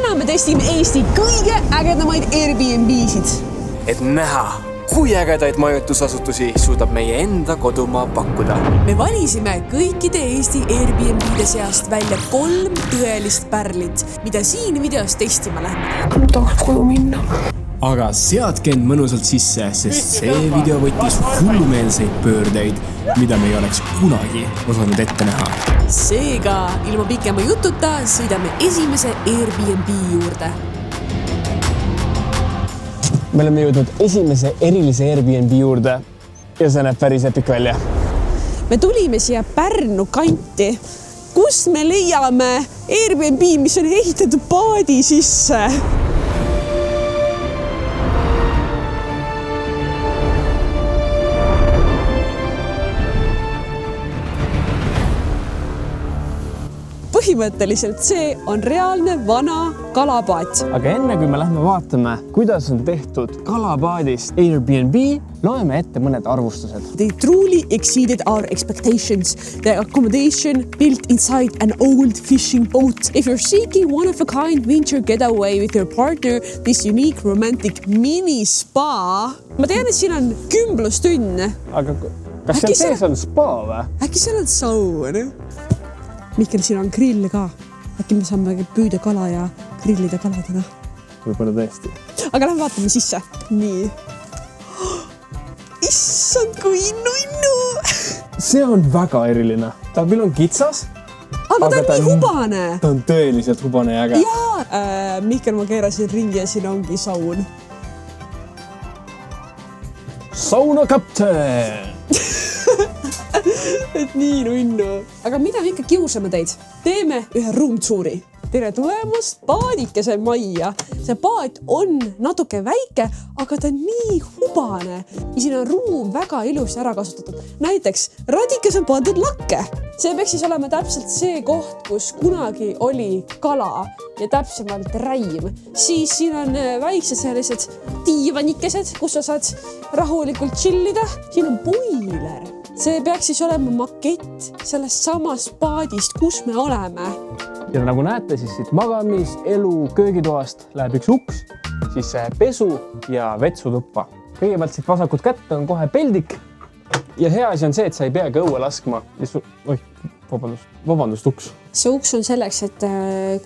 täna me testime Eesti kõige ägedamaid Airbnb-sid. Et näha, kui ägedaid majutusasutusi suudab meie enda kodumaa pakkuda. Me valisime kõikide Eesti Airbnb-de seast välja 3 tõelist pärlit, mida siin videos testima läheme. Ma tahaks koju minna. Aga seadke end mõnusalt sisse, sest see video võttis hullumeelseid pöördeid, mida me ei oleks kunagi osanud ette näha. Seega, ilma pikema jututa sõidame esimese Airbnb juurde. Me oleme jõudnud esimese erilise Airbnb juurde ja see näeb päris epic välja. Me tulime siia Pärnu kanti, kus me leiame Airbnb, mis on ehitatud paadi sisse. Põhimõtteliselt see on reaalne vana kalapaat. Aga enne kui me lähme vaatame, kuidas on tehtud kalapaadist Airbnb, loeme ette mõned arvustused. They truly exceeded our expectations. The accommodation built inside an old fishing boat. If you're seeking one-of-a-kind winter getaway with your partner, this unique romantic mini-spa. Ma tean, et siin on kümblustünn. Aga kas seal sees on spa või? Äkki seal on saun? Mihkel, siin on grill ka. Äkki me saame püüda kala ja grillida kaladena. Võib-olla tõesti. Aga lähme vaatame sisse. Nii. Issand, kui nunnu! See on väga eriline. Ta küll on kitsas. Aga ta on nii hubane. Ta on tõeliselt hubane ja äge. Jaa! Mihkel, ma keerasin ringi ja siin ongi saun. Sauna kapten! Et nii nunnu. Aga mida me ikka kiusame teid? Teeme ühe roomtouri. Tere tulemast paadikese majja. See paat on natuke väike, aga ta on nii hubane. Ja siin on ruum väga ilusti ära kasutatud. Näiteks radikes on pandud lakke. See peaks siis olema täpselt see koht, kus kunagi oli kala ja täpsemalt räim. Siis siin on väiksed sellised diivanikesed, kus sa saad rahulikult chillida. Siin on boiler. See peaks siis olema makett sellest samast paadist, kus me oleme. Ja nagu näete, siis siit magamis, elu, köögitoast läheb üks uks, siis pesu ja vetsutuppa. Kõigepealt siit vasakut kätte on kohe peldik. Ja hea asi on see, et sa ei peagi õue laskma. Vabandust, uks. See uks on selleks, et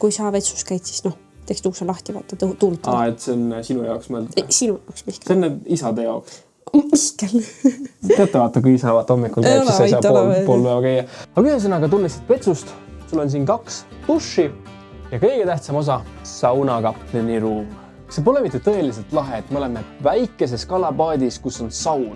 kui sa vetsus käid, siis teeks uks on lahti, vaata, tuulutada. Et see on sinu jaoks mõeldud? Sinu jaoks, Mihkel. See on isade jaoks. Mihkel. Teate vaata, kui isa vaata hommikul käib, siis sa ei saa pool päeva käia. Aga ühesõnaga tulles siit vetsust, sul on siin 2 duši ja kõige tähtsam osa, saunakapteni ruum. See pole mitte tõeliselt lahe, et me oleme väikeses kalapaadis, kus on saun.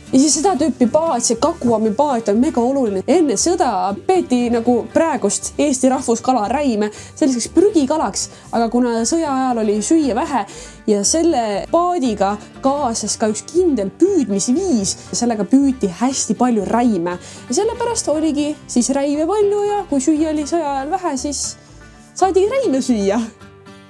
Ja siis seda tüüpi paat, see Kakuami paat on mega oluline. Enne sõda peeti nagu praegust Eesti rahvuskala räime selliseks prügikalaks, aga kuna sõja ajal oli süüa vähe ja selle paadiga kaasas ka üks kindel püüdmisviis, sellega püüti hästi palju räime. Ja sellepärast oligi siis räime palju ja kui süüa oli sõja ajal vähe, siis saadi räime süüa.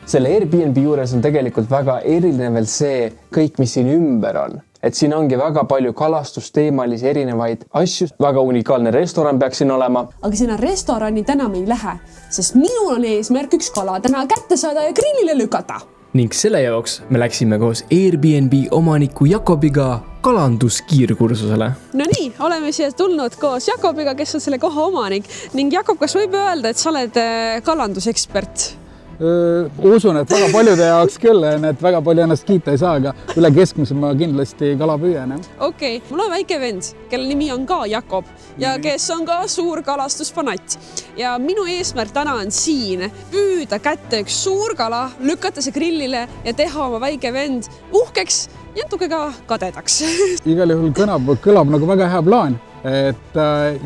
Selle Airbnb juures on tegelikult väga eriline veel see kõik, mis siin ümber on. Et siin ongi väga palju kalastusteemalisi erinevaid asju. Väga unikaalne restoran peaks siin olema. Aga sinna restorani täna me ei lähe, sest minul on eesmärk üks kala täna kätte saada ja grillile lükata. Ning selle jaoks me läksime koos Airbnb omaniku Jakobiga kalanduskiirkursusele. No nii, oleme siia tulnud koos Jakobiga, kes on selle koha omanik. Ning Jakob, kas võib öelda, et sa oled kalandusekspert? Usun, et väga paljude jaoks küll, et väga palju ennast kiita ei saa, aga üle keskmise ma kindlasti kala püüan. Okei, mul on väike vend, kelle nimi on ka Jakob ja kes on ka suur kalastusfanatt. Ja minu eesmärk täna on siin püüda kätte üks suur kala, lükata see grillile ja teha oma väike vend uhkeks ja natuke ka kadedaks. Igal juhul kõlab nagu väga hea plaan. Et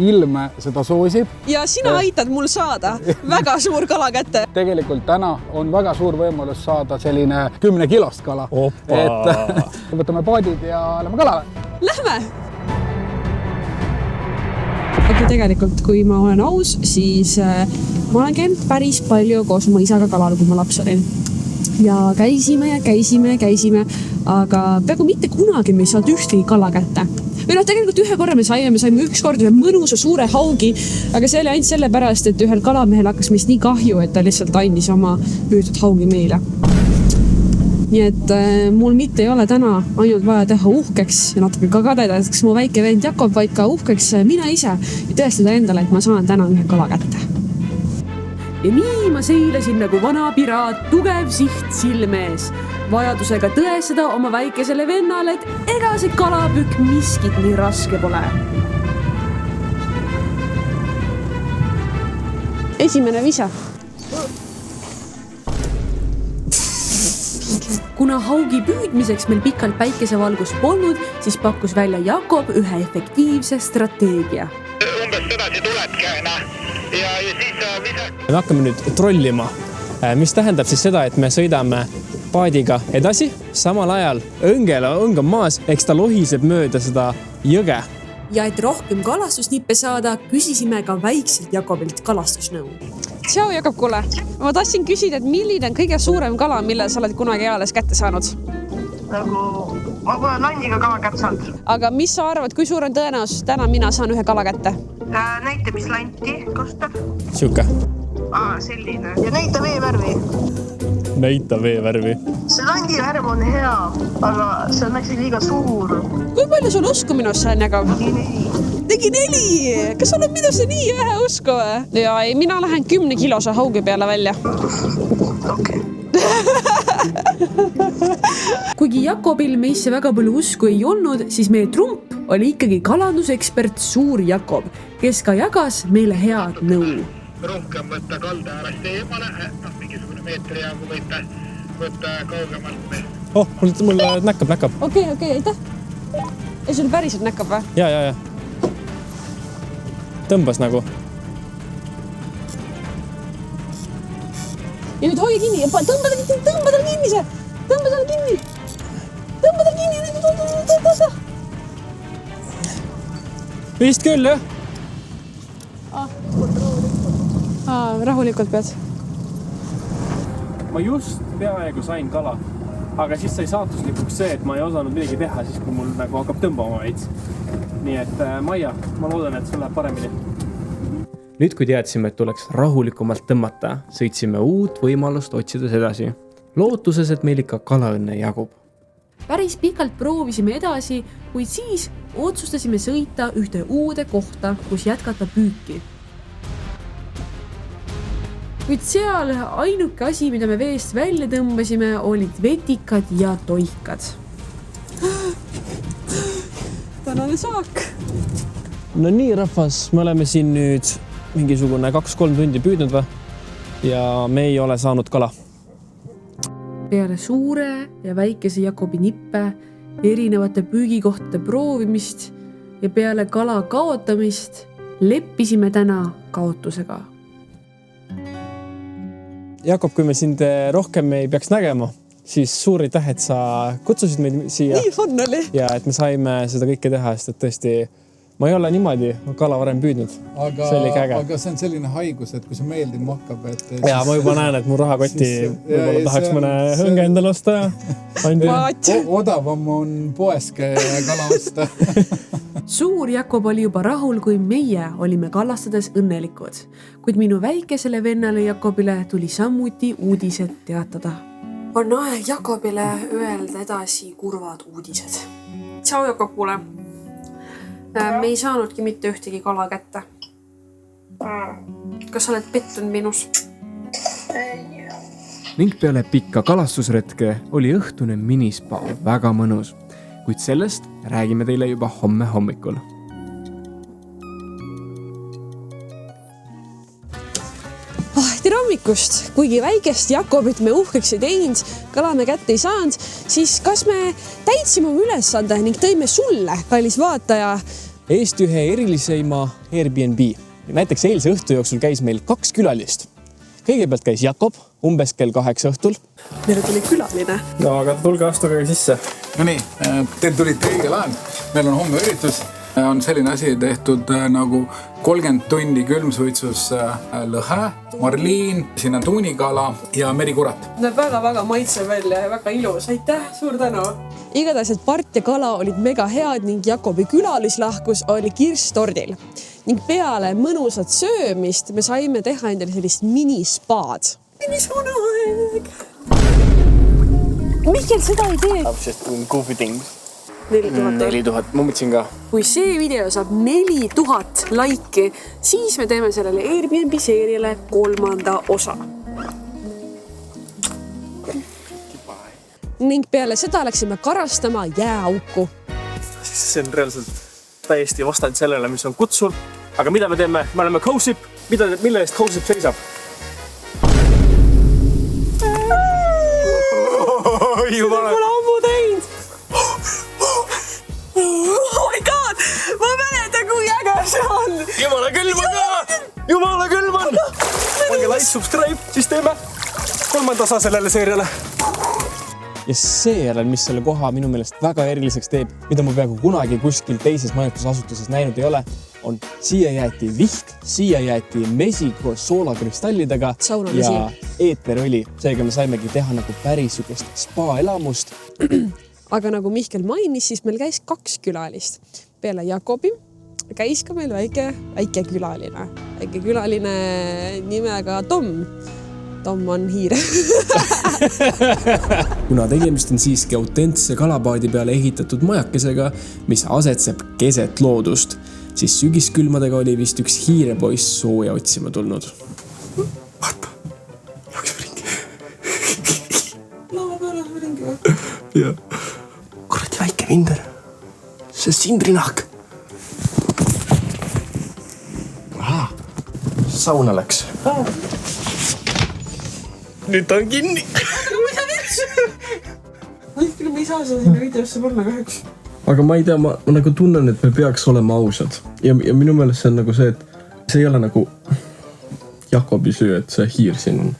ilm seda soosib. Ja sina aitad mul saada väga suur kala kätte. Tegelikult täna on väga suur võimalus saada selline 10 kilost kala. Et võtame paadid ja lähme kalale. Lähme! Aga tegelikult, kui ma olen aus, siis ma olen käinud päris palju koos oma isaga kalal, kui ma laps olin. Ja käisime, aga peaaegu mitte kunagi me ei saanud ühtegi kala kätte. Või tegelikult ühe korra me saime üks kord ühe mõnusa suure haugi, aga see oli ainult sellepärast, et ühel kalamehel hakkas meist nii kahju, et ta lihtsalt andis oma püütud haugi meile. Nii et mul mitte ei ole täna ainult vaja teha uhkeks ja natuke ka kadedaks mu väike vend Jakob, vaid ka uhkeks mina ise ja tõestada endale, et ma saan täna ühe kala kätte. Ja nii ma seilasin nagu vana piraat, tugev siht silmees. Vajadusega tõestada oma väikesele vennale, et ega see kalapükk miskit nii raske pole. Esimene visa. Kuna haugi püüdmiseks meil pikalt päikesevalgust polnud, siis pakkus välja Jakob ühe efektiivse strateegia. Umbes sedasi tulebki aina ja siis visa. Me hakkame nüüd trollima, mis tähendab siis seda, et me sõidame paadiga edasi, samal ajal õng on maas, eks ta lohiseb mööda seda jõge. Ja et rohkem kalastusnippe saada, küsisime ka väikselt Jakobilt kalastusnõu. Tšau Jakob, kuule. Ma tahtsin küsida, et milline on kõige suurem kala, mille sa oled kunagi eales kätte saanud? Ma pole landiga kala kätte saanud. Aga mis sa arvad, kui suur on tõenäosus, täna mina saan ühe kala kätte? Näita, mis lanti kostab. Siuke. Selline. Ja näita veevärvi. Näita veevärvi. See landi värv on hea, aga see on äkki liiga suur. Kui palju sul usku minust on, Jakob? Tegi 4! Kas oled minusse nii vähe usku? Ja ei, mina lähen 10 kilose haugi peale välja. Okei. Kuigi Jakobil meisse väga palju usku ei olnud, siis meie trump oli ikkagi kalandusekspert Suur Jakob, kes ka jagas meile head nõu. Rohkem võtta kalda äärest eemale, mingisugune meetri jagu võtta kaugemalt. Mul näkkab. Okei, aitäh. Ei, sul päriselt näkkab või? Ja. Tõmbas nagu. Ja nüüd hoia kinni ja tõmba tal kinni see. Tõmba tal kinni. Vist küll, jah? Rahulikult pead. Ma just peaaegu sain kala, aga siis sai saatuslikuks see, et ma ei osanud midagi teha, siis kui mul nagu hakkab tõmbama veits. Nii et Maia, ma loodan, et sul läheb paremini. Nüüd, kui teadsime, et tuleks rahulikumalt tõmmata, sõitsime uut võimalust otsides edasi. Lootuses, et meil ikka kalaõnne jagub. Päris pikalt proovisime edasi, kuid siis otsustasime sõita ühte uude kohta, kus jätkata püüki. Kuid seal ainuke asi, mida me veest välja tõmbasime, olid vetikad ja toikad. Tänane saak. No nii, rahvas, me oleme siin nüüd mingisugune 2-3 tundi püüdnud või? Ja me ei ole saanud kala. Peale suure ja väikese Jakobi nippe, erinevate püügikohtade proovimist ja peale kala kaotamist leppisime täna kaotusega. Jakob, kui me sind rohkem ei peaks nägema, siis suur aitäh, et sa kutsusid meid siia. Nii fun oli. Ja et me saime seda kõike teha, sest et tõesti ma ei ole niimoodi kala varem püüdnud. Aga see on selline haigus, et kui see meeldima hakkab, et... Ja ma juba näen, et mu rahakoti võib-olla tahaks mõne hõnge endale osta. Odavam on poeske kala osta. Suur Jakob oli juba rahul, kui meie olime kalastades õnnelikud, kuid minu väikesele vennale Jakobile tuli sammuti uudised teatada. On aeg Jakobile öelda edasi kurvad uudised. Tšau Jakob, kuule. Me ei saanudki mitte ühtegi kala kätte. Kas sa oled pettunud minus? Ning peale pikka kalastusretke oli õhtune minispa väga mõnus, kuid sellest räägime teile juba homme hommikul. Tere hommikust! Kuigi väikest Jakobit me uhkeks ei teinud, kala me kätte ei saanud, siis kas me täitsime oma ülesande ning tõime sulle, kallis vaataja, Eesti ühe eriliseima Airbnb. Näiteks eilse õhtu jooksul käis meil 2 külalist. Kõigepealt käis Jakob umbes kell 8 õhtul. Meile tuli külaline. No aga tulge astuge sisse. No nii, teil tulite õigel ajal. Meil on homme üritus. On selline asi tehtud nagu 30 tundi külmsuitsus lõhe, marliin, siin on tuunikala ja merikurat. Näeb väga-väga maitsev välja ja väga ilus. Aitäh, suur tänu! Igatahes, et part ja kala olid mega head ning Jakobi külalislahkus oli kirstordil. Ning peale mõnusat söömist me saime teha endale sellist minispaad. Minisunaaeg! Mihkel seda ei tee! Sest on goofy things. 4000. Ma mõtlesin ka. Kui see video saab 4000 laiki, siis me teeme sellele Airbnb seeriale 3. osa. Ning peale seda läksime karastama jääauku. See on reaalselt täiesti vastand sellele, mis on kutsul. Aga mida me teeme? Me oleme Coasip. Mille eest Coasip seisab? Seda pole ammu teinud. Oh my god! Ma mäletan, kui äge see on! Jumala külm on! Jumala külm on! Pange like, subscribe, siis teeme 3. osa sellele seeriale. Ja seejärel, mis selle koha minu meelest väga eriliseks teeb, mida ma peaaegu kunagi kuskil teises majutusasutuses näinud ei ole, on siia jäeti vihk, siia jäeti mesi koos soolakristallidega ja eeterõli. Seega me saimegi teha nagu päris sükest spa-elamust. Aga nagu Mihkel mainis, siis meil käis 2 külalist. Peale Jakobi käis ka meil väike külaline. Väike külaline nimega Tom. Tom on hiir. Kuna tegemist on siiski autentse kalapaadi peale ehitatud majakesega, mis asetseb keset loodust, siis sügiskülmadega oli vist üks hiirepoiss sooja otsima tulnud. Vaata, jookseb ringi. Laua peale jookseb ringi või? Jah. Kuradi väike vinder. See sindrinahk. Aha, sauna läks. Nüüd ta on kinni. Mida vitsi? Küll me ei saa seda sinna videosse panna kahjuks. Aga ma ei tea, ma nagu tunnen, et me peaks olema ausad. Ja minu meelest see on nagu see, et see ei ole nagu Jakobi süü, et see hiir siin on.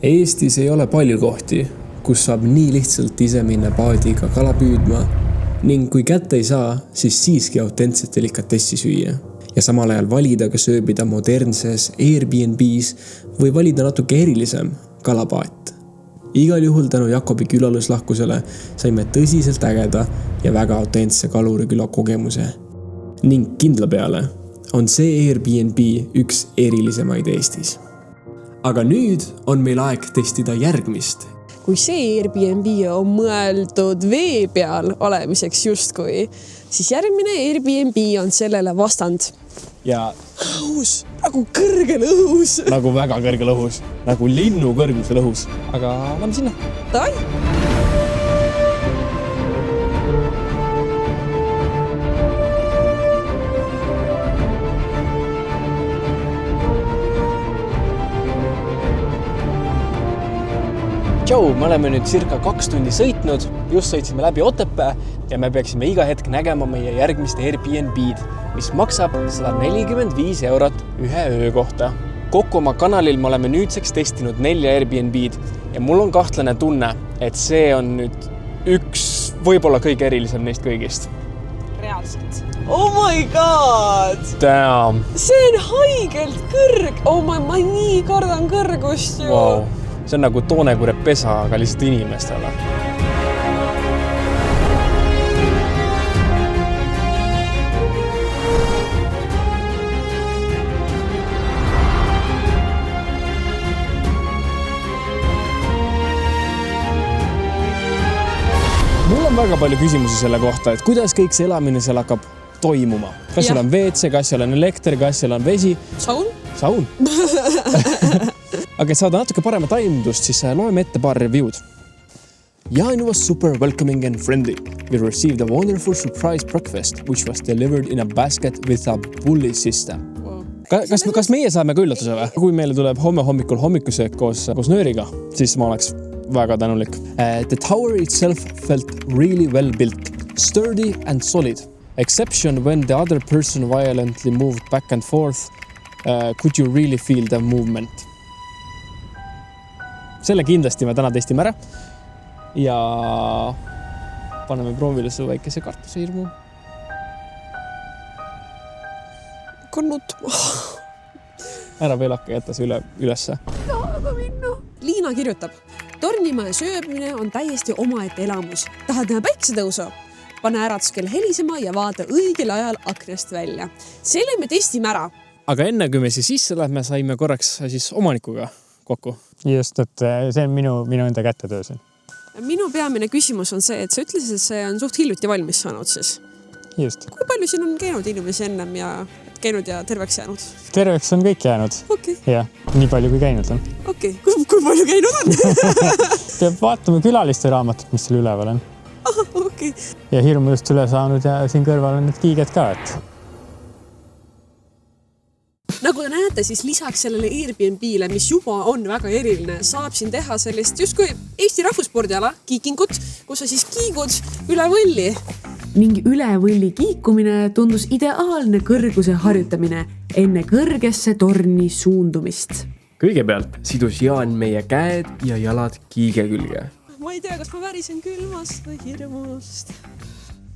Eestis ei ole palju kohti, kus saab nii lihtsalt ise minna paadiga kala püüdma ning kui kätte ei saa, siis siiski autentset delikatessi süüa. Ja samal ajal valida, kas ööbida modernses Airbnbs või valida natuke erilisem kalapaat. Igal juhul tänu Jakobi külalislahkusele saime tõsiselt ägeda ja väga autentse kaluriküla kogemuse. Ning kindla peale on see Airbnb üks erilisemaid Eestis. Aga nüüd on meil aeg testida järgmist. Kui see Airbnb on mõeldud vee peal olemiseks justkui, siis järgmine Airbnb on sellele vastand. Ja õhus, nagu kõrgel õhus. Nagu väga kõrgel õhus, nagu linnu kõrgusel õhus. Aga lähme sinna. Davai! Tšau, me oleme nüüd circa 2 tundi sõitnud, just sõitsime läbi Otepää ja me peaksime iga hetk nägema meie järgmist Airbnb-d, mis maksab 145 eurot ühe öö kohta. Kokku oma kanalil me oleme nüüdseks testinud 4 Airbnb-d ja mul on kahtlane tunne, et see on nüüd üks võib-olla kõige erilisem neist kõigist. Reaalselt. Oh my god! Damn! See on haigelt kõrg! Oh ma nii kardan kõrgust ju! Wow. See on nagu Toonekure pesa, aga lihtsalt inimestele. Mul on väga palju küsimusi selle kohta, et kuidas kõik see elamine seal hakkab toimuma. Kas seal on WC, kas seal on elekter, kas seal on vesi? Saun? Saun. Aga et saada natuke paremat aimdust, siis loeme ette paar review'd. Jaanu was super welcoming and friendly. We received a wonderful surprise breakfast, which was delivered in a basket with a pulley system. Kas meie saame ka üllatuse või? Kui meile tuleb hommikul hommikusöök koos nööriga, siis ma oleks väga tänulik. The tower itself felt really well built, sturdy and solid. Exception when the other person violently moved back and forth. Could you really feel the movement? Selle kindlasti me täna testime ära. Ja paneme proovile su väikese kartusehirmu. Kannutama. Ära veel hakka, jätta see ülesse. Tahaga minna. Liina kirjutab. Tornimäe söömine on täiesti omaette elamus. Tahad näha päiksetõusu? Pane äratuskell helisema ja vaata õigel ajal aknast välja. Selle me testime ära. Aga enne kui me siis sisse lähme, saime korraks siis omanikuga kokku. Just, et see on minu enda kätetöö siin. Minu peamine küsimus on see, et sa ütlesid, et see on suht hiljuti valmis saanud siis. Just. Kui palju siin on käinud inimesi ennem ja käinud ja terveks jäänud? Terveks on kõik jäänud. Okay. Ja, nii palju kui käinud on. Okei, kui palju käinud on? Peab vaatama külaliste raamatut, mis seal üleval on. Aha, okei. Ja hirmu just üle saanud ja siin kõrval on need kiiged ka, et... Nagu te näete, siis lisaks sellele Airbnb-le, mis juba on väga eriline, saab siin teha sellist justkui Eesti rahvusspordiala kiikingut, kus sa siis kiigud üle võlli. Ning üle võlli kiikumine tundus ideaalne kõrguse harjutamine enne kõrgesse torni suundumist. Kõigepealt sidus Jaan meie käed ja jalad kiige külge. Ma ei tea, kas ma värisen külmast või hirmust.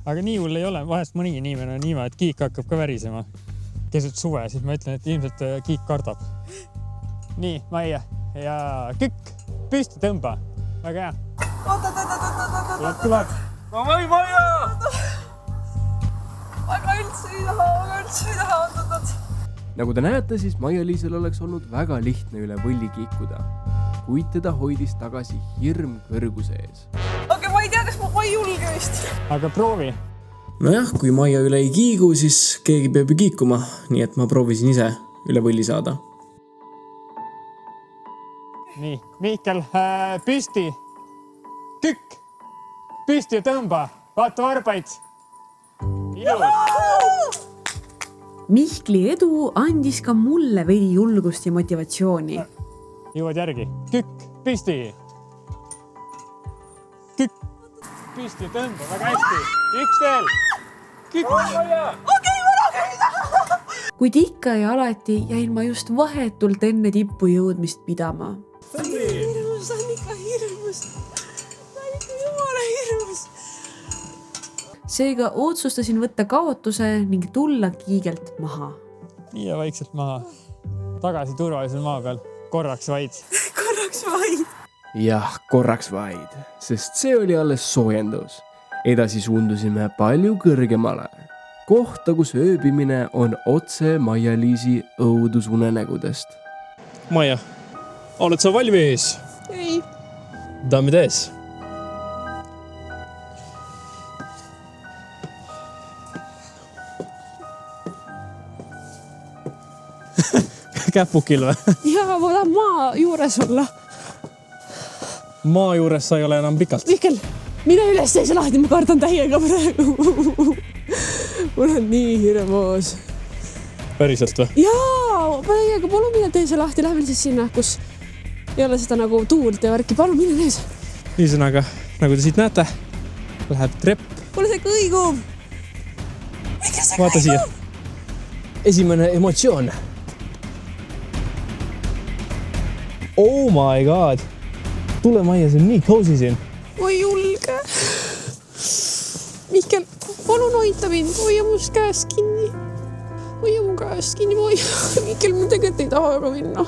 Aga nii hull ei ole. Vahest mõnigi inimene on niimoodi, et kiik hakkab ka värisema. Keset suve, siis ma ütlen, et ilmselt kiik kardab. Nii, Maia. Ja kükk. Püsti tõmba. Väga hea. Tuleb. Vai, Maia! Aga üldse ei taha. Nagu te näete, siis Maia-Liisel oleks olnud väga lihtne üle võlli kiikuda, kuid teda hoidis tagasi hirm kõrguse ees. Aga ma ei tea, kas ma ei julge vist. Aga proovi. Nojah, kui Maia üle ei kiigu, siis keegi peab ju kiikuma, nii et ma proovisin ise üle võlli saada. Nii, Mihkel, püsti. Kükk. Püsti ja tõmba. Vaata varbaid. Ilus. Mihkli edu andis ka mulle veidi julgust ja motivatsiooni. Jõuad järgi. Kükk, püsti. Kükk, püsti ja tõmba. Väga hästi. Üks veel. Kükk. Kuid ikka ja alati jäin ma just vahetult enne tippu jõudmist pidama. See on ikka hirmus. See on ikka jumala hirmus. Seega otsustasin võtta kaotuse ning tulla kiigelt maha. Nii ja vaikselt maha. Tagasi turvalisel maa peal. Korraks vaid. Korraks vaid. Jah, korraks vaid, sest see oli alles soojendus. Edasi suundusime palju kõrgemale. Kohta, kus ööbimine on otse Maia-Liisi õudusunenägudest. Maia, oled sa valmis? Ei. Daamid ees. Käpukil või? Jaa, ma tahan maa juures olla. Maa juures sa ei ole enam pikalt. Mihkel, mine üles teise lahti, ma kardan täiega praegu. Mul on nii hirmus. Päriselt või? Jaa, täiega, palun mine teise lahti. Lähme siis sinna, kus ei ole seda nagu tuult ja värki. Palun mine nees. Ühesõnaga, nagu te siit näete, läheb trepp. Kuule, see kõigub. Vaata siia. Esimene emotsioon. Oh my god. Tule Maia, see on nii cozy siin. Ma ei julge. Mihkel, palun hoita mind. Hoia must käest kinni. Hoia mu käest kinni. Mihkel, ma tegelikult ei taha aga minna.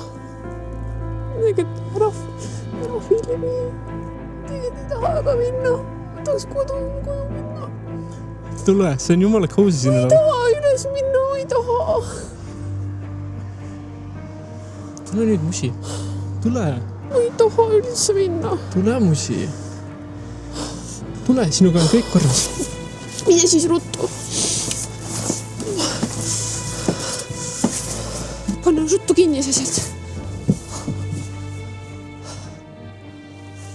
Tegelikult ära filmi. Tegelikult ei taha aga minna. Ma tahaks koju minna. Tule, see on jumala cozy siin. Ma ei taha üles minna, ma ei taha. Tule nüüd, musi. Tule. Ma ei taha üldse minna. Tule, musi. Tule, sinuga on kõik korras. Mine siis ruttu. Pane ruttu kinni see sealt.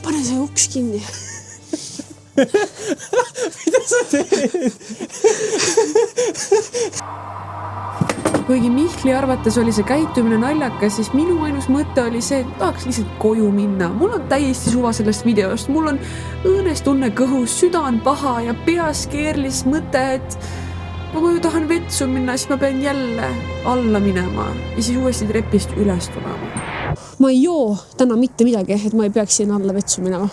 Pane see uks kinni. Mida sa teed? Kuigi Mihkli arvates oli see käitumine naljakas, siis minu ainus mõte oli see, et tahaks lihtsalt koju minna. Mul on täiesti suva sellest videost. Mul on õõnes tunne kõhus, süda on paha ja peas keerlis mõte, et kui ma ju tahan vetsu minna, siis ma pean jälle alla minema ja siis uuesti trepist üles tulema. Ma ei joo täna mitte midagi, et ma ei peaks siin alla vetsu minema.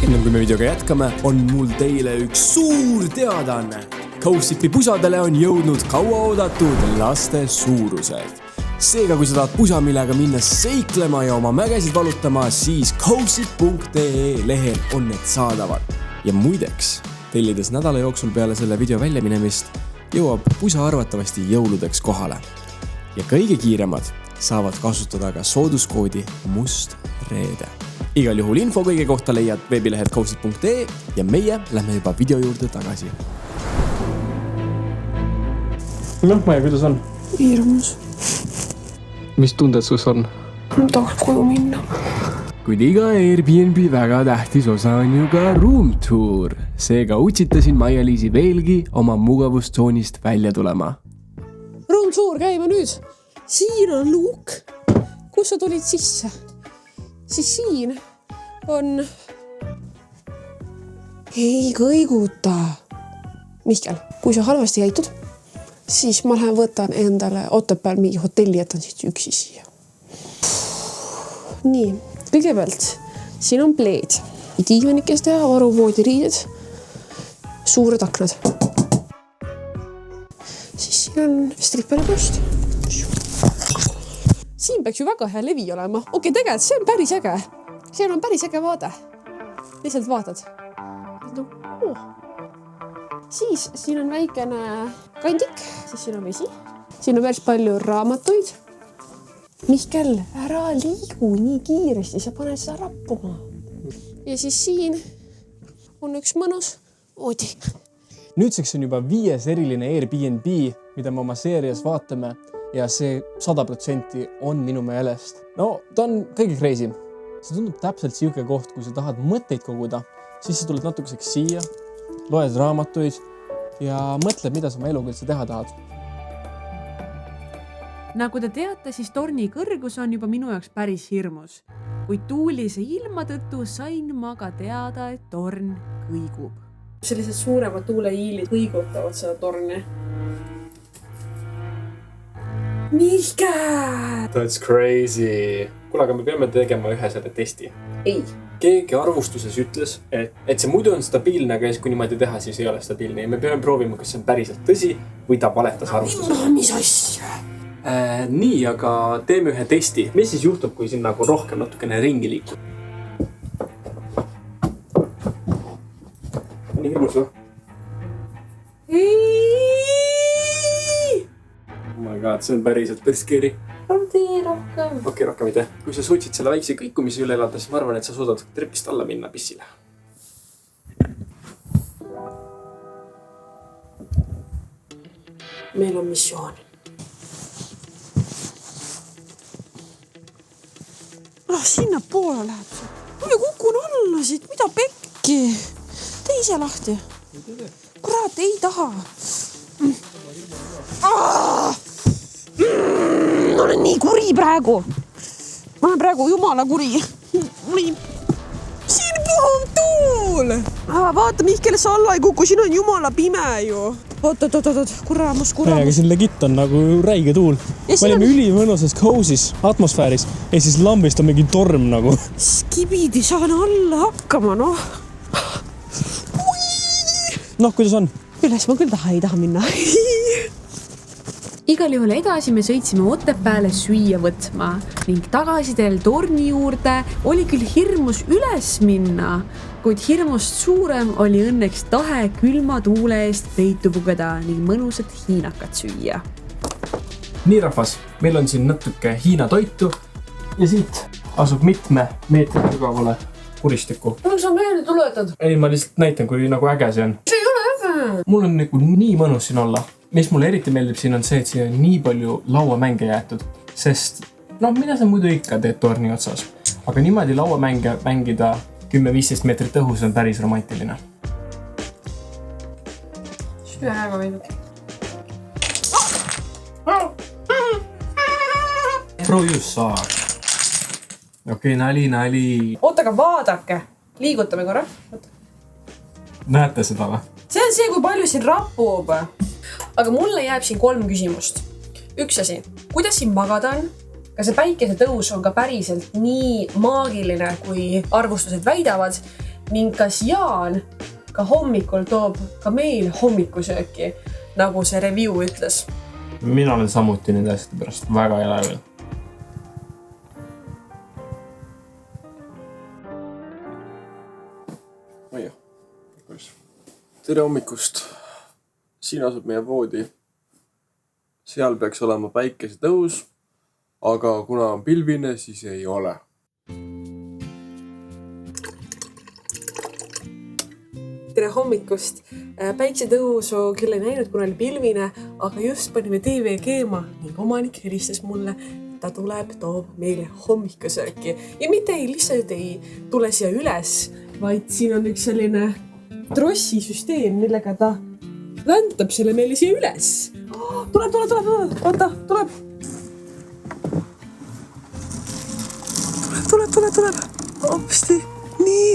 enne kui me videoga jätkame, on mul teile üks suur teadaanne. Cozipi pusadele on jõudnud kauaoodatud laste suurused. Seega, kui sa tahad pusa, millega minna seiklema ja oma mägesid valutama, siis cozip.ee lehel on need saadavad. Ja muideks, tellides nädala jooksul peale selle video väljaminemist, jõuab pusa arvatavasti jõuludeks kohale. Ja kõige kiiremad saavad kasutada ka sooduskoodi Must Reede. Igal juhul info kõige kohta leiad veebilehed cozip.ee ja meie lähme juba video juurde tagasi. Noh, Maja, kuidas on? Hirmus. Mis tunded sus on? Ma tahaks koju minna. Kuid iga Airbnb väga tähtis osa on ju ka room tour. Seega utsitasin Maia-Liisi veelgi oma mugavustsoonist välja tulema. Room tour käime nüüd. Siin on luuk. Kus sa tulid sisse? Siis siin on... Ei kõiguta. Mihkel, kui sa halvasti käitud, siis ma lähen võtan endale Otepääl mingi hotelli, jätan siit üksi siia. Nii, kõigepealt siin on pleed. Diivanikes teha, varuvoodi riided, suured aknad. Siis siin on strippelipust. Siin peaks ju väga hea levi olema. Okei, tegelikult see on päris äge. See on päris äge vaade. Lihtsalt vaatad. Siis siin on väikene kandik. Siis siin on vesi. Siin on päris palju raamatuid. Mihkel, ära liigu nii kiiresti. Sa paned seda rappuma. Ja siis siin on üks mõnus voodi. Nüüdseks on juba 5 eriline Airbnb, mida me oma seerias vaatame. Ja see 100% on minu meelest. No, ta on kõige crazy. See tundub täpselt siuke koht, kui sa tahad mõtteid koguda, siis sa tuled natukeseks siia, loed raamatuid ja mõtled, mida sa oma eluga üldse teha tahad. Nagu te teate, siis torni kõrgus on juba minu jaoks päris hirmus. Kuid tuulise ilma tõttu sain ma ka teada, et torn kõigub. Sellised suuremad tuuleiilid kõigutavad seda torni. Mihkel! That's crazy. Kuule, aga me peame tegema ühe selle testi. Ei. Keegi arvustuses ütles, et see muidu on stabiilne, aga kui niimoodi teha, siis ei ole stabiilne. Ja me peame proovima, kas see on päriselt tõsi või ta valetas arvustuses. Mis asja? Nii, aga teeme ühe testi. Mis siis juhtub, kui siin nagu rohkem natukene ringi liikub? Nii hirmus, või? Oh my god, see on päriselt scary. Tee rohkem. Okei, rohkem ei tee. Kui sa suutsid selle väikse kõikumise üle elada, siis ma arvan, et sa suudad trepist alla minna pissile. Meil on missioon. Sinna poole läheb see. Ma kukun alla siit. Mida pekki? Tee ise lahti. Kurat, ei taha. Ma olen nii kuri praegu. Ma olen praegu jumala kuri. Siin puhub tuul. Vaata, Mihkel, sa alla ei kuku. Siin on jumala pime ju. Oot, kuramus. Aga siin legit on nagu räige tuul. Me olime ülimõnusas Cozis atmosfääris ja siis lambist on mingi torm nagu. Skibidi, saan alla hakkama, noh. Noh, kuidas on? Üles ma küll ei taha minna. Igal juhul edasi me sõitsime Otepääle süüa võtma ning tagasi teel torni juurde oli küll hirmus üles minna, kuid hirmust suurem oli õnneks tahe külma tuule eest peitu pugeda ning mõnusat hiinakat süüa. Nii rahvas, meil on siin natuke Hiina toitu ja siit asub mitme meetri sügavale kuristiku. Mul sa meelde tuletad? Ei, ma lihtsalt näitan, kui nagu äge see on. See ei ole äge. Mul on nagu nii mõnus siin olla. Mis mulle eriti meeldib siin on see, et siin on nii palju lauamänge jäetud, sest mida sa muidu ikka teed torni otsas. Aga niimoodi lauamänge mängida 10-15 meetrit õhus on päris romantiline. Süö väga meeldib. Pro just saab. Okei, nali. Oota, aga vaadake. Liigutame korra. Näete seda või? See on see, kui palju siin rappub. Aga mulle jääb siin 3 küsimust. Üks asi, kuidas siin magada on? Kas see päikese tõus on ka päriselt nii maagiline, kui arvustused väidavad? ning kas Jaan ka hommikul toob ka meil hommikusööki, nagu see review ütles? Mina olen samuti nende asjade pärast väga elevil. Tere hommikust. Siin asub meie voodi. Seal peaks olema päikesetõus, aga kuna on pilvine, siis ei ole. Tere hommikust. Päikesetõusu küll ei näinud, kuna oli pilvine, aga just panime TV keema ning omanik helistas mulle, ta tuleb, toob meile hommikusööki. Ja mitte lihtsalt ei tule siia üles, vaid siin on üks selline trossisüsteem, millega ta väntab selle meile siia üles. Tuleb. Oota, tuleb. Tuleb. Hopsti. Nii.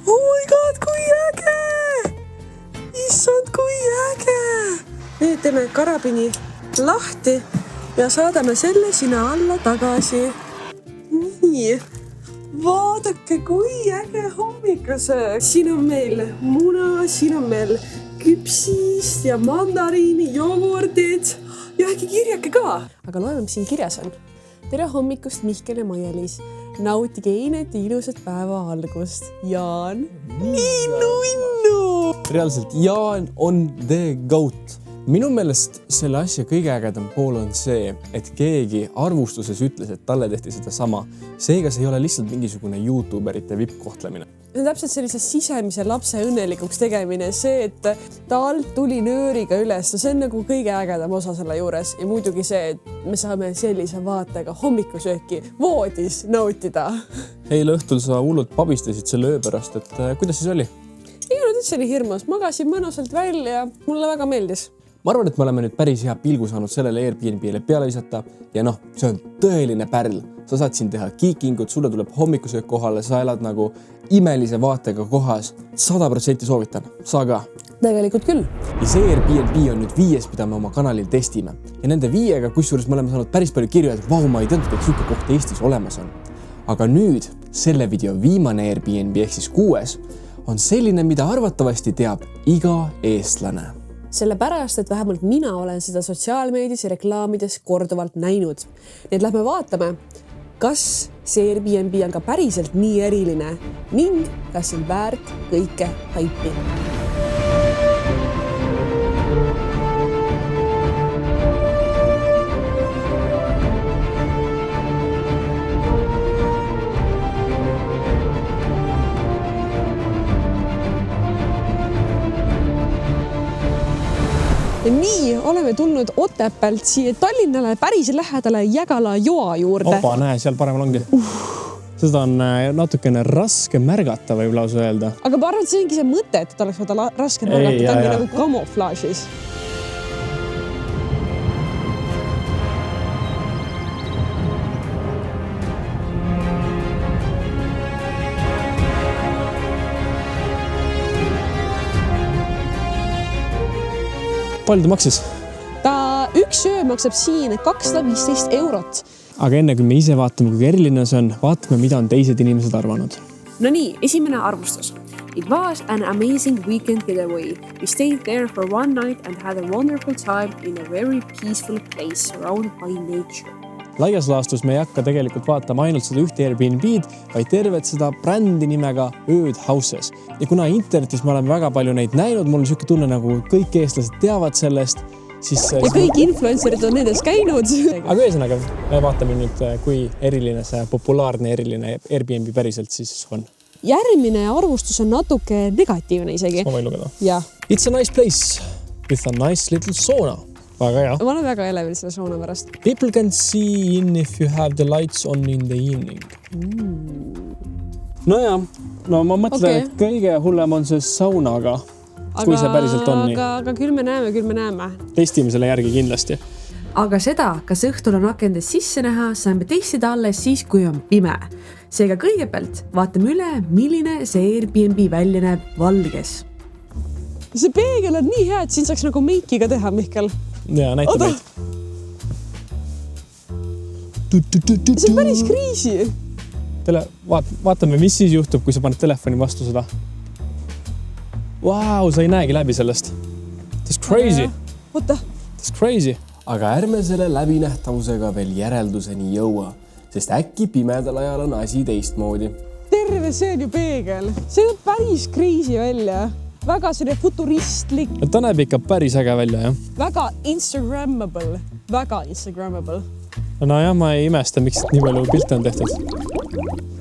Oh my god, kui äge! Issand, kui äge! Nüüd teeme karabini lahti ja saadame selle sinna alla tagasi. Nii. Vaadake, kui äge hommikusöök. Siin on meil muna, siin on meil küpsist ja mandariini, jogurtid ja äkki kirjake ka. Aga loeme, mis siin kirjas on. Tere hommikust, Mihkel ja Maia-Liis. Nautige Einet ilusat päeva algust. Jaan. Innu. Reaalselt Jaan on the goat. Minu meelest selle asja kõige ägedam pool on see, et keegi arvustuses ütles, et talle tehti seda sama. Seega see ei ole lihtsalt mingisugune YouTuberite vippkohtlemine. See on täpselt sellise sisemise lapse õnnelikuks tegemine. See, et ta alt tuli nööriga üles, see on nagu kõige ägedam osa selle juures. Ja muidugi see, et me saame sellise vaatega hommikusööki voodis nautida. Eile õhtul sa hullult pabistasid selle öö pärast, et kuidas siis oli? Ei olnud üldse oli hirmus. Magasin mõnusalt välja ja mulle väga meeldis. Ma arvan, et me oleme nüüd päris hea pilgu saanud sellele Airbnb-le peale visata ja see on tõeline pärl. Sa saad siin teha kiikingut, sulle tuleb hommikusöök kohale, sa elad nagu imelise vaatega kohas. 100% soovitan, saa ka. Tegelikult küll. Ja see Airbnb on nüüd 5, mida me oma kanalil testime. Ja nende 5-ga, kusjuures me oleme saanud päris palju kirju, et vau, ma ei teadnud, et siuke koht Eestis olemas on. Aga nüüd selle video viimane Airbnb ehk siis 6 on selline, mida arvatavasti teab iga eestlane. Sellepärast, et vähemalt mina olen seda sotsiaalmeedias ja reklaamides korduvalt näinud. Nii et lähme vaatame, kas see Airbnb on ka päriselt nii eriline ning kas on väärt kõike haipi. Nii oleme tulnud Otepäält siia Tallinnale päris lähedale Jägala joa juurde. Opa, näe, seal paremal ongi. Seda on natukene raske märgata, võib lausa öelda. Aga ma arvan, et see ongi see mõte, et oleks raske märgata, ta ongi nagu kamuflaažis. Palju ta maksis? Üks öö maksab siin 215 €. Aga enne kui me ise vaatame, kui eriline see on, vaatame, mida on teised inimesed arvanud. No nii, esimene arvustus. It was an amazing weekend getaway. We stayed there for one night and had a wonderful time in a very peaceful place surrounded by nature. Laias laastus me ei hakka tegelikult vaatama ainult seda ühte Airbnb-d, vaid tervet seda brändi nimega Ööd Houses. Ja kuna internetis me oleme väga palju neid näinud, mul on siuke tunne, nagu kõik eestlased teavad sellest, siis... Ja kõik influencerid on nendes käinud. Aga ühesõnaga, me vaatame nüüd, kui eriline see populaarne eriline Airbnb päriselt siis on. Järgmine arvustus on natuke negatiivne isegi. Ma võin lugeda. Ja. It's a nice place with a nice little sauna. Väga hea. Ma olen väga elevil selle sauna pärast. People can see in if you have the lights on in the evening. No ma mõtlen, et kõige hullem on see saunaga, kui see päriselt on nii. Aga küll me näeme. Testime selle järgi kindlasti. Aga seda, kas õhtul on akendest sisse näha, saame testida alles siis, kui on pime. Seega kõigepealt vaatame üle, milline see Airbnb välja näeb valges. See peegel on nii hea, et siin saaks nagu meikiga teha, Mihkel. Ja, näita meid. See on päris kriisi. Vaatame, mis siis juhtub, kui sa paned telefoni vastu seda. Vau, sa ei näegi läbi sellest. That's crazy. Oota. That's crazy. Aga ärme selle läbinähtavusega veel järelduseni jõua, sest äkki pimedal ajal on asi teistmoodi. Terve, see on ju peegel. See on päris crazy välja. Väga selline futuristlik. Ta näeb ikka päris äge välja, jah? Väga Instagrammable. Väga Instagrammable. No jah, ma ei imesta, miks nii palju pilte on tehtud.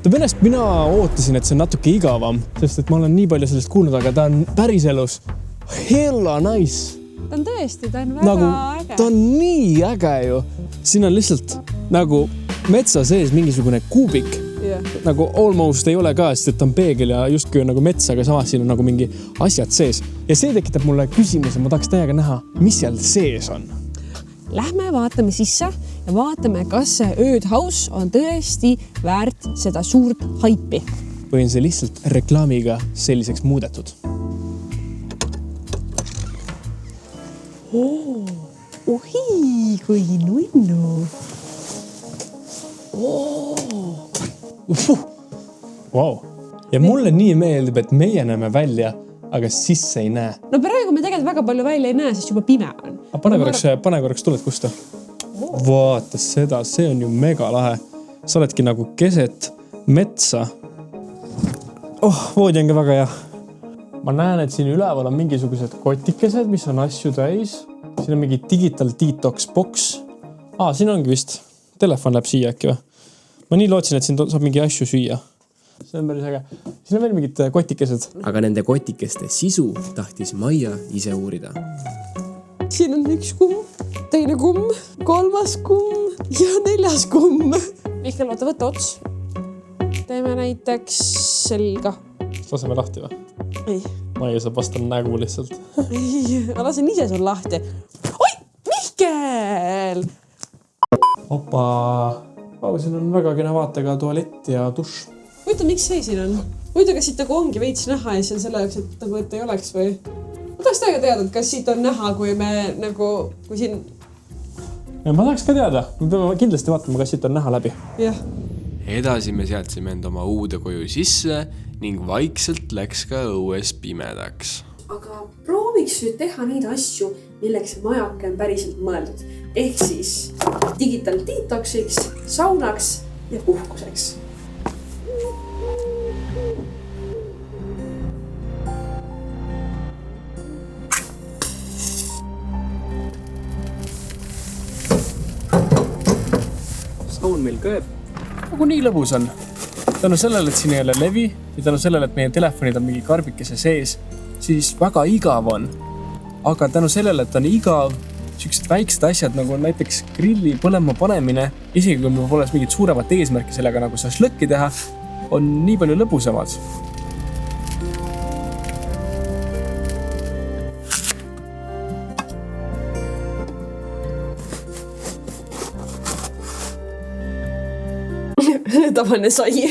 Tõenäoliselt mina ootasin, et see on natuke igavam, sest et ma olen nii palju sellest kuulnud, aga ta on päris elus hella nice. Ta on tõesti, ta on väga äge. Ta on nii äge ju. Siin on lihtsalt nagu metsa sees mingisugune kuubik. Yeah. Nagu almost ei ole ka, sest et ta on peegel ja justkui on nagu mets, aga samas siin on nagu mingi asjad sees. Ja see tekitab mulle küsimuse, ma tahaks täiega näha, mis seal sees on. Lähme vaatame sisse ja vaatame, kas see Ööd House on tõesti väärt seda suurt haipi. Või on see lihtsalt reklaamiga selliseks muudetud? Ohi, kui nunnu. Wow. Ja mulle nii meeldib, et meie näeme välja, aga sisse ei näe. No praegu me tegelikult väga palju välja ei näe, sest juba pime on. Pane korraks tuled kusta. Vaata seda, see on ju mega lahe. Sa oledki nagu keset metsa. Voodi on ka väga hea. Ma näen, et siin üleval on mingisugused kotikesed, mis on asju täis. Siin on mingi digital detox box. Siin ongi vist. Telefon läheb siia äkki või? Ma nii lootsin, et siin saab mingi asju süüa. See on päris äge. Siin on veel mingid kotikesed. Aga nende kotikeste sisu tahtis Maia ise uurida. Siin on üks kumm, teine kumm, 3. kumm ja 4. kumm. Mihkel, võta ots. Teeme näiteks selga. Laseme lahti või? Ei. Maia saab vasta nägu lihtsalt. Ei, lasen ise sul lahti. Oi, Mihkel! Opa. Siin on väga kena vaatega tualett ja duš. Võita, miks see siin on? Võita, kas siit nagu ongi veits näha ja see on selle jaoks, et nagu et ei oleks või? Ma tahaks täiega teada, et kas siit on näha, kui me nagu, kui siin... Ja ma tahaks ka teada. Me peame kindlasti vaatama, kas siit on näha läbi. Jah. Edasi me seadsime end oma uude koju sisse ning vaikselt läks ka õues pimedaks. Aga prooviks nüüd teha neid asju, milleks see majake on päriselt mõeldud. Ehk siis digital detoxiks, saunaks ja puhkuseks. Saun meil kööb. Nagu nii lõbus on. Tänu sellele, et siin ei ole levi ja tänu sellele, et meie telefonid on mingi karbikese sees, siis väga igav on. Aga tänu sellele, et on igav, sellised väiksed asjad nagu näiteks grilli põlema panemine, isegi kui mul pole mingit suuremat eesmärki sellega nagu šašlõkki teha, on nii palju lõbusamad. Tavaline sai.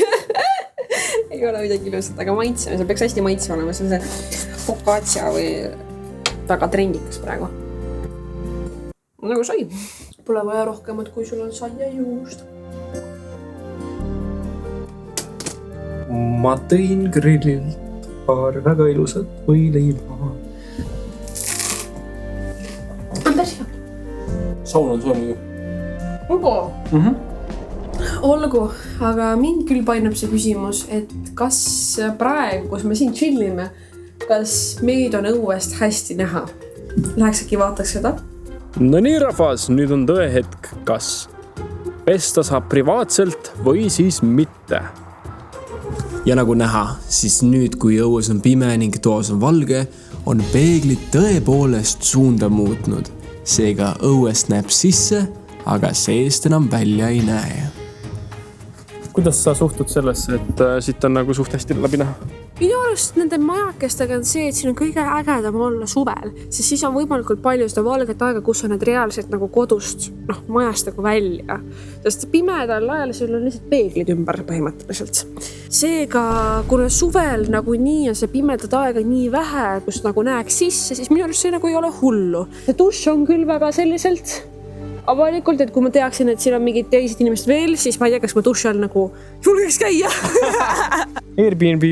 Ei ole midagi ilusat, aga maitseme. See peaks hästi maitsema olema. See on see focaccia või väga trendikas praegu. Nagu sai. Pole vaja rohkemat, kui sul on saia juust. Ma tõin grillilt paar väga ilusat võileiba. On päris hea. Saun on sulle muidu. Olgu. Olgu, aga mind küll painab see küsimus, et kas praegu, kus me siin chillime, kas meid on õuest hästi näha? Läheks äkki vaataks seda? No nii, rahvas, nüüd on tõehetk, kas pesta saab privaatselt või siis mitte. Ja nagu näha, siis nüüd, kui õues on pime ning toas on valge, on peeglid tõepoolest suunda muutnud. Seega õuest näeb sisse, aga seest enam välja ei näe. Kuidas sa suhtud sellesse, et siit on nagu suht hästi läbi näha? Minu arust nende majakestega on see, et siin on kõige ägedam olla suvel, sest siis on võimalikult palju seda valget aega, kus on need reaalselt nagu kodust, majast nagu välja. Sest pimedal ajal sul on lihtsalt peeglid ümber põhimõtteliselt. Seega, kuna suvel nagu nii on see pimedat aega nii vähe, kus nagu näeks sisse, siis minu arust see nagu ei ole hullu. See duš on küll väga selliselt avalikult, et kui ma teaksin, et siin on mingid teised inimesed veel, siis ma ei tea, kas ma duši all nagu julgeks käia. Airbnb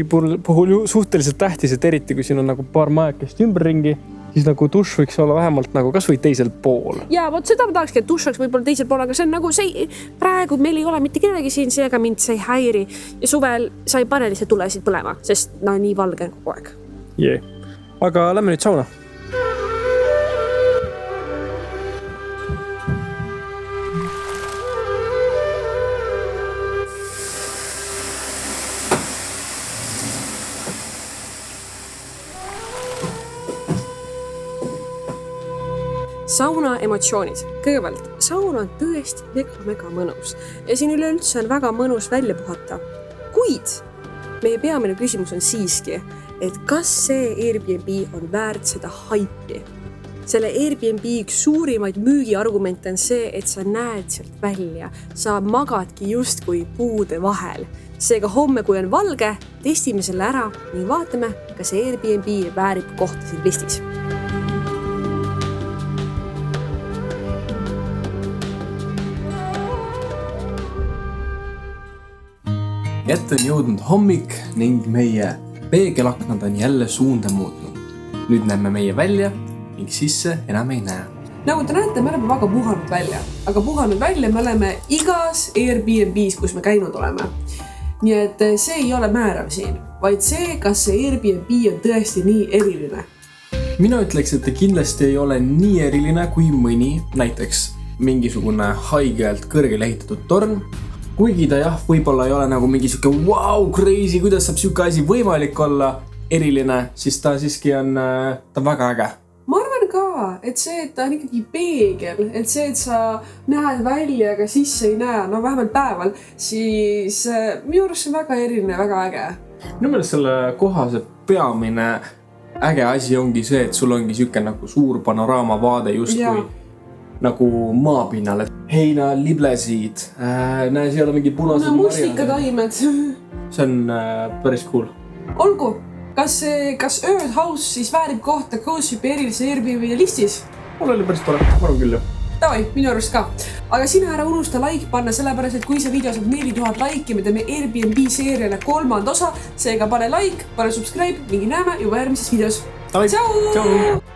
puhul suhteliselt tähtis, et eriti kui siin on nagu paar majakest ümberringi, siis nagu duš võiks olla vähemalt nagu kas või teisel pool. Ja vot seda ma tahakski, et duš oleks võib-olla teisel pool, aga see on nagu see, praegu meil ei ole mitte kellegi siin, seega mind see ei häiri. Ja suvel sa ei pane lihtsalt tulesid põlema, sest nii valge kogu aeg. Jee. Aga lähme nüüd sauna. Sauna emotsioonid. Kõigepealt, sauna on tõesti mega mõnus ja siin üleüldse on väga mõnus välja puhata. Kuid meie peamine küsimus on siiski, et kas see Airbnb on väärt seda haipi. Selle Airbnb üks suurimaid müügiargumente on see, et sa näed sealt välja. Sa magadki justkui puude vahel. Seega homme, kui on valge, testime selle ära ning vaatame, kas Airbnb väärib kohta siin listis. Kätte on jõudnud hommik ning meie peegelaknad on jälle suunda muutnud. Nüüd näeme meie välja ning sisse enam ei näe. Nagu te näete, me oleme väga puhanud välja. Aga puhanud välja me oleme igas Airbnb's, kus me käinud oleme. Nii et see ei ole määrav siin, vaid see, kas see Airbnb on tõesti nii eriline. Mina ütleks, et kindlasti ei ole nii eriline kui mõni, näiteks mingisugune haigelt kõrgele ehitatud torn. Kuigi ta jah, võib-olla ei ole nagu mingi siuke wow, crazy, kuidas saab siuke asi võimalik olla eriline, siis ta siiski on väga äge. Ma arvan ka, et see, et ta on ikkagi peegel, et see, et sa näed välja, aga sisse ei näe, no vähemalt päeval, siis minu arust see on väga eriline, väga äge. Minu meelest selle koha see peamine äge asi ongi see, et sul ongi siuke nagu suur panoraamavaade justkui nagu maapinnale. Heina, liblesid, näe, seal on mingi punased mustikataimed. See on päris cool. Olgu, kas Earth House siis väärib kohta GhostShipi erilise Airbnb listis? Mul oli päris tore, ma arvan küll ju. Tavai, minu arust ka. Aga sina ära unusta like panna, sellepärast, et kui see video saab 4000 laiki, me teeme Airbnb seeriale 3. osa, seega pane like, pane subscribe ning näeme juba järgmises videos. Tšau!